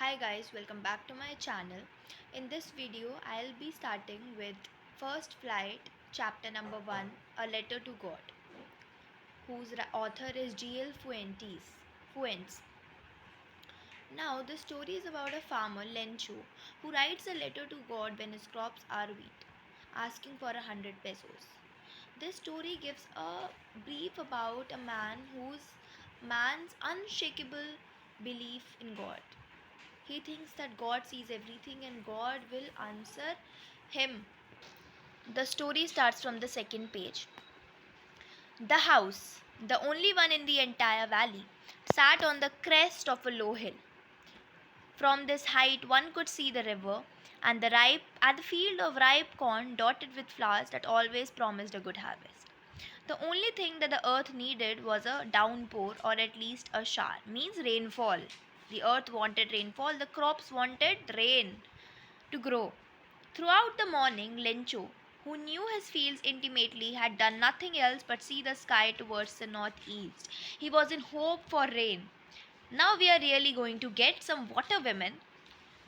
Hi guys, welcome back to my channel. In this video, I'll be starting with First Flight, chapter number 1, A Letter to God, whose author is G.L. Fuentes. Now, the story is about a farmer, Lencho, who writes a letter to God when his crops are wheat, asking for 100 pesos. This story gives a brief about a man whose man's unshakable belief in God. He thinks that God sees everything and God will answer him. The story starts from the second page. The house, the only one in the entire valley, sat on the crest of a low hill. From this height, one could see the river and the field of ripe corn dotted with flowers that always promised a good harvest. The only thing that the earth needed was a downpour or at least a shower, means rainfall. The earth wanted rainfall, the crops wanted rain to grow. Throughout the morning, Lencho, who knew his fields intimately, had done nothing else but see the sky towards the northeast. He was in hope for rain. Now we are really going to get some water, women.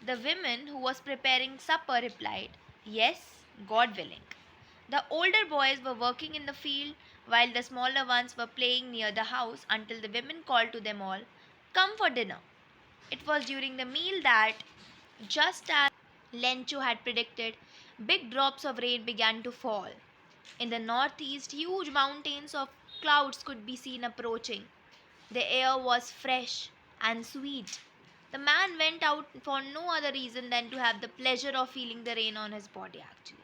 The woman who was preparing supper replied, Yes, God willing. The older boys were working in the field while the smaller ones were playing near the house until the women called to them all, Come for dinner. It was during the meal that, just as Lencho had predicted, big drops of rain began to fall. In the northeast, huge mountains of clouds could be seen approaching. The air was fresh and sweet. The man went out for no other reason than to have the pleasure of feeling the rain on his body, actually.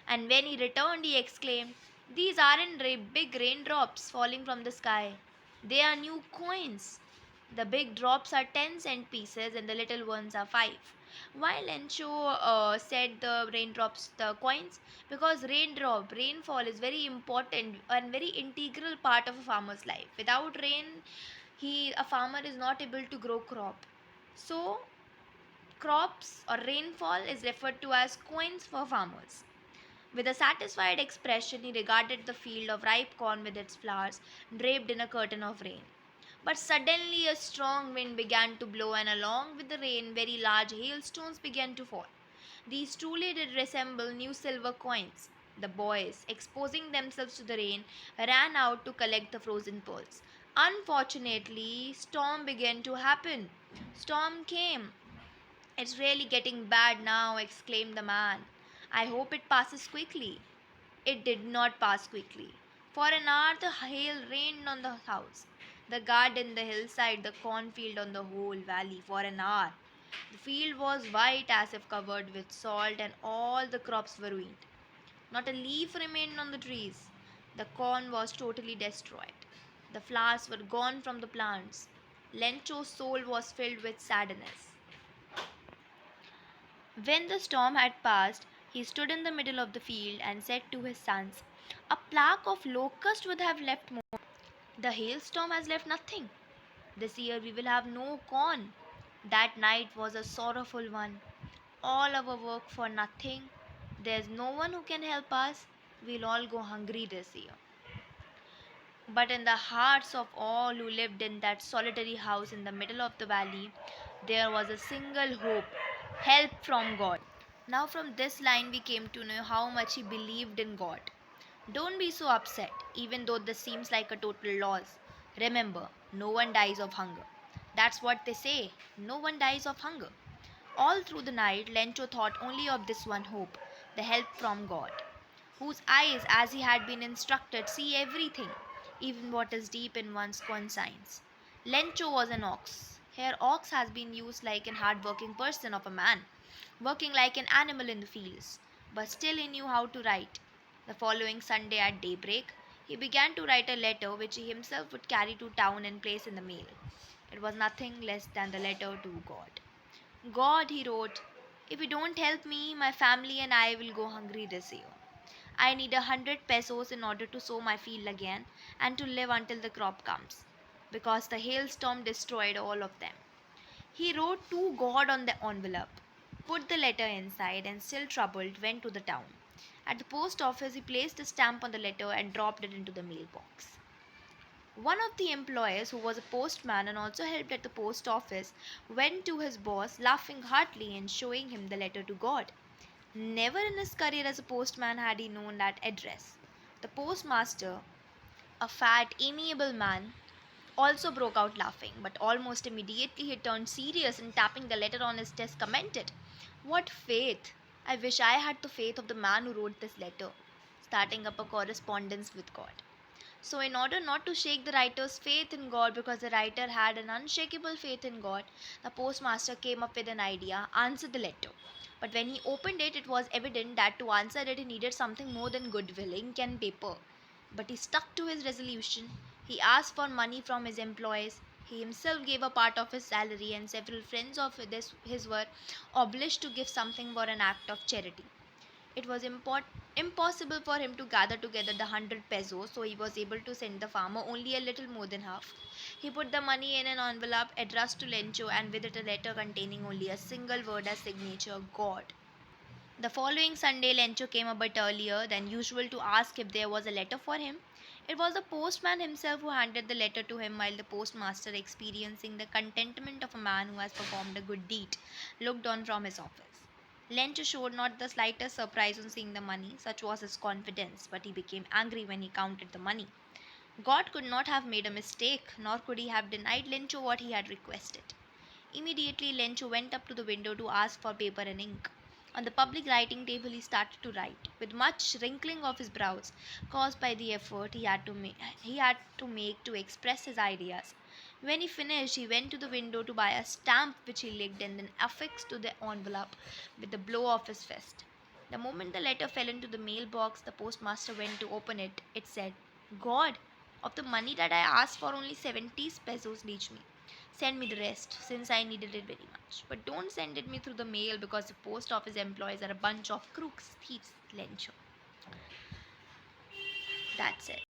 And when he returned, he exclaimed, These aren't big raindrops falling from the sky. They are new coins. The big drops are 10-cent pieces and the little ones are 5. Why Lencho said the raindrops, the coins? Because rainfall is very important and very integral part of a farmer's life. Without rain, a farmer is not able to grow crop. So, crops or rainfall is referred to as coins for farmers. With a satisfied expression, he regarded the field of ripe corn with its flowers draped in a curtain of rain. But suddenly a strong wind began to blow, and along with the rain, very large hailstones began to fall. These truly did resemble new silver coins. The boys, exposing themselves to the rain, ran out to collect the frozen pearls. Unfortunately, storm began to happen. Storm came. It's really getting bad now, exclaimed the man. I hope it passes quickly. It did not pass quickly. For an hour the hail rained on the house, the garden, the hillside, the cornfield, on the whole valley. For an hour. The field was white as if covered with salt, and all the crops were ruined. Not a leaf remained on the trees. The corn was totally destroyed. The flowers were gone from the plants. Lencho's soul was filled with sadness. When the storm had passed, he stood in the middle of the field and said to his sons, A plague of locusts would have left more. The hailstorm has left nothing. This year we will have no corn. That night was a sorrowful one. All our work for nothing. There's no one who can help us. We'll all go hungry this year. But in the hearts of all who lived in that solitary house in the middle of the valley, there was a single hope, help from God. Now, from this line, we came to know how much he believed in God. Don't be so upset, even though this seems like a total loss. Remember, no one dies of hunger. That's what they say, no one dies of hunger. All through the night, Lencho thought only of this one hope, the help from God, whose eyes, as he had been instructed, see everything, even what is deep in one's conscience. Lencho was an ox. Here, ox has been used like an hard-working person of a man, working like an animal in the fields, but still he knew how to write. The following Sunday at daybreak, he began to write a letter which he himself would carry to town and place in the mail. It was nothing less than the letter to God. God, he wrote, if you don't help me, my family and I will go hungry this year. I need 100 pesos in order to sow my field again and to live until the crop comes, because the hailstorm destroyed all of them. He wrote to God on the envelope, put the letter inside, and still troubled, went to the town. At the post office, he placed a stamp on the letter and dropped it into the mailbox. One of the employees, who was a postman and also helped at the post office, went to his boss laughing heartily and showing him the letter to God. Never in his career as a postman had he known that address. The postmaster, a fat, amiable man, also broke out laughing, but almost immediately he turned serious and tapping the letter on his desk commented, "What faith! I wish I had the faith of the man who wrote this letter," starting up a correspondence with God. So, in order not to shake the writer's faith in God, because the writer had an unshakable faith in God, the postmaster came up with an idea: answer the letter. But when he opened it, it was evident that to answer it, he needed something more than goodwill, ink, and paper. But he stuck to his resolution. He asked for money from his employees. He himself gave a part of his salary, and several friends of his were obliged to give something for an act of charity. It was impossible for him to gather together the 100 pesos, so he was able to send the farmer only a little more than half. He put the money in an envelope addressed to Lencho, and with it a letter containing only a single word as signature: God. The following Sunday, Lencho came a bit earlier than usual to ask if there was a letter for him. It was the postman himself who handed the letter to him, while the postmaster, experiencing the contentment of a man who has performed a good deed, looked on from his office. Lencho showed not the slightest surprise on seeing the money, such was his confidence, but he became angry when he counted the money. God could not have made a mistake, nor could he have denied Lencho what he had requested. Immediately, Lencho went up to the window to ask for paper and ink. On the public writing table, he started to write, with much wrinkling of his brows, caused by the effort he had to make to express his ideas. When he finished, he went to the window to buy a stamp which he licked and then affixed to the envelope with the blow of his fist. The moment the letter fell into the mailbox, the postmaster went to open it. It said, "God, of the money that I asked for, only 70 pesos reached me. Send me the rest, since I needed it very much. But don't send it me through the mail, because the post office employees are a bunch of crooks, thieves, Lencho." That's it.